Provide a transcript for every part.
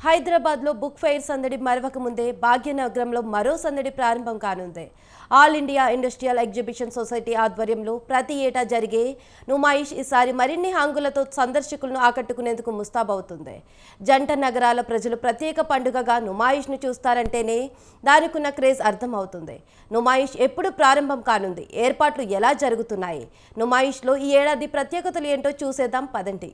హైదరాబాద్లో book fair సందడి మరవక ముందే భాగ్యనగరంలో మరో సందడి ప్రారంభం కానుంది. All India industrial exhibition society ఆధ్వర్యంలో ప్రతి ఏటా జరిగే నుమాయిష్ ఈసారి మరిన్ని హంగులతో సందర్శకులను ఆకట్టుకునేందుకు ముస్తాబవుతుంది. జంట నగరాల ప్రజలు ప్రత్యేక పండుగగా నుమాయిష్ను చూస్తారంటేనే దానికున్న క్రేజ్ అర్థమవుతుంది. నుమాయిష్ ఎప్పుడు ప్రారంభం కానుంది, ఏర్పాట్లు ఎలా జరుగుతున్నాయి, నుమాయిష్లో ఈ ఏడాది ప్రత్యేకతలు ఏంటో చూసేద్దాం పదండి.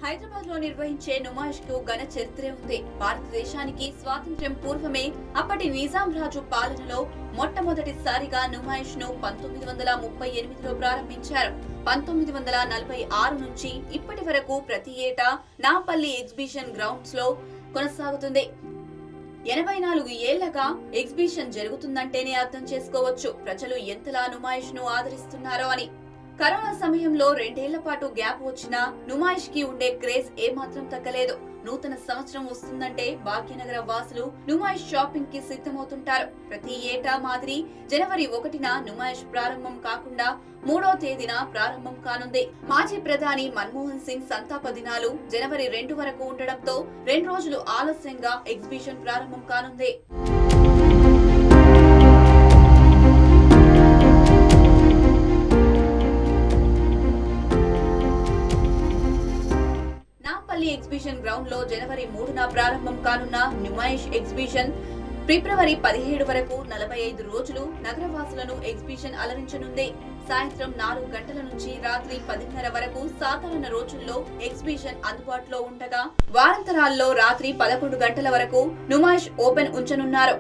హైదరాబాద్ లో నిర్వహించే నుమాయిష్ కు ఘన చరిత్రే ఉంది. భారతదేశానికి స్వాతంత్ర్యం పూర్వమే అప్పటి నిజాం రాజు పాలనలో మొట్టమొదటిసారిగా నుమాయిష్ ను 1938లో ప్రారంభించారు. 1946 నుంచి ఇప్పటి వరకు ప్రతి ఏటా నాంపల్లి ఎగ్జిబిషన్ గ్రౌండ్స్ లో కొనసాగుతుంది. 84 ఏళ్లగా ఎగ్జిబిషన్ జరుగుతుందంటేనే అర్థం చేసుకోవచ్చు ప్రజలు ఎంతలా నుమాయిష్ ను ఆదరిస్తున్నారో అని. కరోనా సమయంలో 2 ఏళ్ల పాటు గ్యాప్ వచ్చినా నుమాయిష్ కి ఉండే క్రేజ్ ఏమాత్రం తగ్గలేదు. నూతన సంవత్సరం వస్తుందంటే భాగ్యనగర వాసులు నుమాయిష్ షాపింగ్ కి సిద్ధమవుతుంటారు. ప్రతి ఏటా మాదిరి జనవరి 1న నుమాయిష్ ప్రారంభం కాకుండా 3వ తేదీన ప్రారంభం కానుంది. మాజీ ప్రధాని మన్మోహన్ సింగ్ సంతాప దినాలు జనవరి 2 వరకు ఉండడంతో 2 రోజులు ఆలస్యంగా ఎగ్జిబిషన్ ప్రారంభం కానుంది. ఎగ్జిబిషన్ గ్రౌండ్ లో జనవరి 3న ప్రారంభం కానున్న నుమాయిష్ ఎగ్జిబిషన్ ఫిబ్రవరి 17 వరకు 45 రోజులు నగరవాసులను ఎగ్జిబిషన్ అలరించనుంది. సాయంత్రం 4 గంటల నుంచి రాత్రి 10:30 వరకు సాధారణ రోజుల్లో ఎగ్జిబిషన్ అందుబాటులో ఉండగా వారాంతరాల్లో రాత్రి 11 గంటల వరకు నుమాయిష్ ఓపెన్ ఉంచనున్నారు.